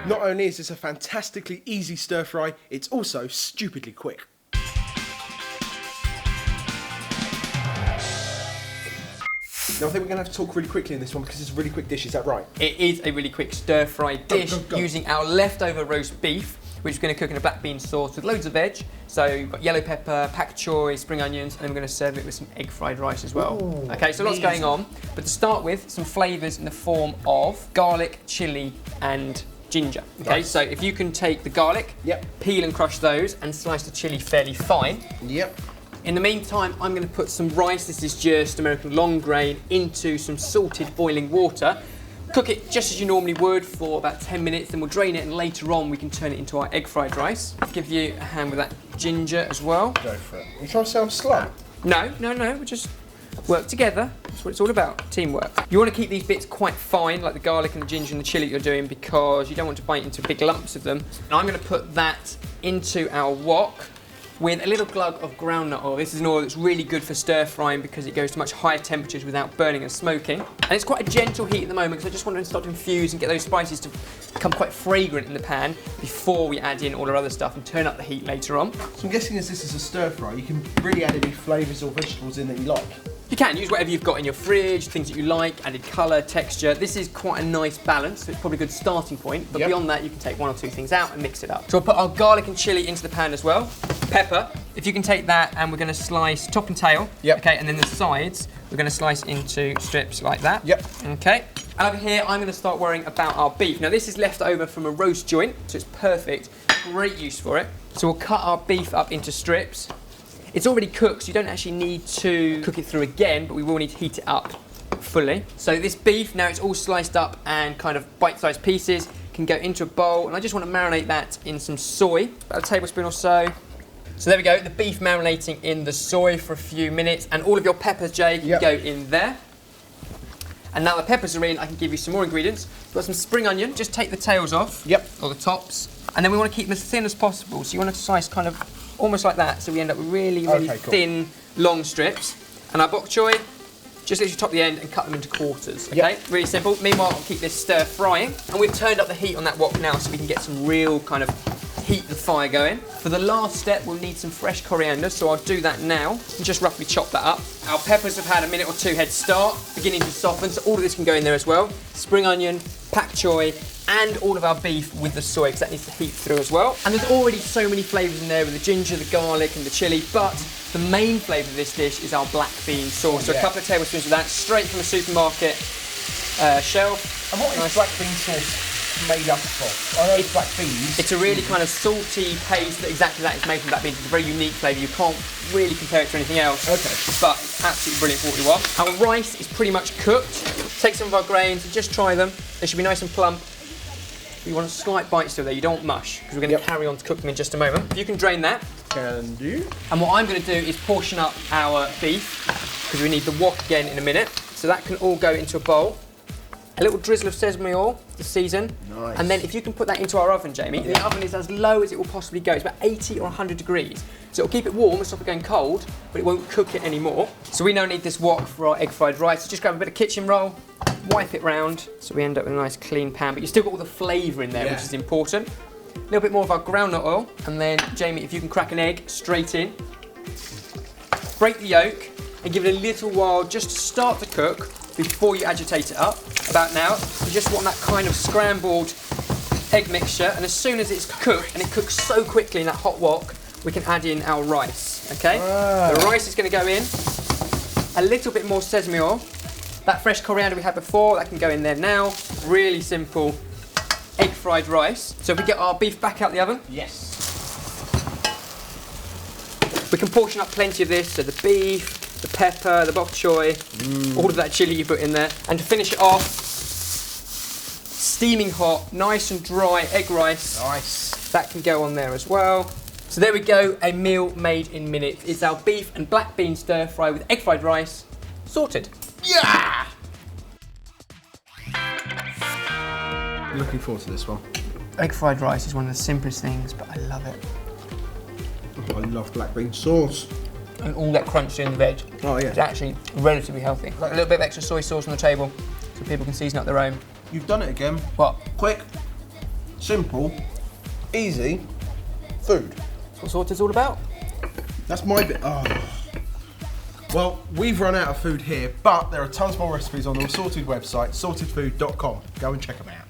Not only is this a fantastically easy stir fry, it's also stupidly quick. Now I think we're going to have to talk really quickly in this one because it's a really quick dish, is that right? It is a really quick stir-fry dish Go. using our leftover roast beef, which we're going to cook in a black bean sauce with loads of veg. So you've got yellow pepper, pak choy, spring onions, and then we're going to serve it with some egg fried rice as well. Ooh, okay, so lots going on. But to start with, some flavours in the form of garlic, chilli, and ginger. Okay, Nice. so if you can take the garlic, peel and crush those, and slice the chilli fairly fine. Yep. In the meantime, I'm going to put some rice, this is just American long grain, into some salted boiling water. Cook it just as you normally would for about 10 minutes, then we'll drain it and later on we can turn it into our egg fried rice. I'll give you a hand with that ginger as well. Go for it. You trying to sound slow? No, we just work together. That's what it's all about, teamwork. You want to keep these bits quite fine, like the garlic and the ginger and the chilli you're doing, because you don't want to bite into big lumps of them. And I'm going to put that into our wok with a little glug of groundnut oil. This is an oil that's really good for stir frying because it goes to much higher temperatures without burning and smoking. And it's quite a gentle heat at the moment because I just want to start to infuse and get those spices to become quite fragrant in the pan before we add in all our other stuff and turn up the heat later on. So I'm guessing as this is a stir fry, you can really add any flavours or vegetables in that you like. You can use whatever you've got in your fridge, things that you like, added colour, texture. This is quite a nice balance, so it's probably a good starting point. But beyond that, you can take one or two things out and mix it up. So we'll put our garlic and chilli into the pan as well. Pepper, if you can take that, and we're going to slice top and tail. Okay, and then the sides, we're going to slice into strips like that. Okay. And over here, I'm going to start worrying about our beef. Now this is left over from a roast joint, so it's perfect. Great use for it. So we'll cut our beef up into strips. It's already cooked, so you don't actually need to cook it through again, but we will need to heat it up fully. So this beef, now it's all sliced up and kind of bite-sized pieces, can go into a bowl, and I just want to marinate that in some soy, about a tablespoon or so. So there we go, the beef marinating in the soy for a few minutes, and all of your peppers, Jay, can go in there. And now the peppers are in, I can give you some more ingredients. We've got some spring onion, just take the tails off, or the tops, and then we want to keep them as thin as possible, so you want to slice kind of almost like that, so we end up with really thin, long strips. And our bok choy, just literally top the end and cut them into quarters, okay? Really simple. Meanwhile, I'll keep this stir frying. And we've turned up the heat on that wok now so we can get some real kind of heat and fire going. For the last step, we'll need some fresh coriander, so I'll do that now and just roughly chop that up. Our peppers have had a minute or two head start, beginning to soften, so all of this can go in there as well. Spring onion, pak choy, and all of our beef with the soy, because that needs to heat through as well. And there's already so many flavours in there with the ginger, the garlic, and the chilli, but the main flavour of this dish is our black bean sauce. So a couple of tablespoons of that, straight from a supermarket shelf. And what is black bean sauce made up of? I know it's black beans. It's a really kind of salty paste that exactly that is made from black beans. It's a very unique flavour. You can't really compare it to anything else. But it's absolutely brilliant for what you want. Our rice is pretty much cooked. Take some of our grains and just try them. They should be nice and plump. You want a slight bite still there, you don't want mush, because we're going to carry on to cook them in just a moment. If you can drain that. Can do. And what I'm going to do is portion up our beef, because we need the wok again in a minute. So that can all go into a bowl. A little drizzle of sesame oil to season. Nice. And then if you can put that into our oven, Jamie, the oven is as low as it will possibly go. It's about 80 or 100 degrees. So it'll keep it warm and stop it going cold, but it won't cook it anymore. So we now need this wok for our egg fried rice. So just grab a bit of kitchen roll, wipe it round, so we end up with a nice clean pan, but you've still got all the flavour in there, which is important. A little bit more of our groundnut oil, and then, Jamie, if you can crack an egg straight in. Break the yolk, and give it a little while just to start to cook before you agitate it up. About now, you just want that kind of scrambled egg mixture, and as soon as it's cooked, and it cooks so quickly in that hot wok, we can add in our rice, okay? The rice is going to go in, a little bit more sesame oil, that fresh coriander we had before, that can go in there now. Really simple egg fried rice. So if we get our beef back out the oven. Yes. We can portion up plenty of this, so the beef, the pepper, the bok choy, all of that chilli you put in there. And to finish it off, steaming hot, nice and dry egg rice. Nice. That can go on there as well. So there we go, a meal made in minutes. It's our beef and black bean stir fry with egg fried rice, sorted. Yeah! Looking forward to this one. Egg fried rice is one of the simplest things, but I love it. Oh, I love black bean sauce. And all that crunch in the veg. Oh yeah. It's actually relatively healthy. Like a little bit of extra soy sauce on the table, so people can season up their own. You've done it again. What? Quick. simple, easy food. That's what Sorted's all about. That's my bit. Oh. Well, we've run out of food here, but there are tons more recipes on the Sorted website, sortedfood.com. Go and check them out.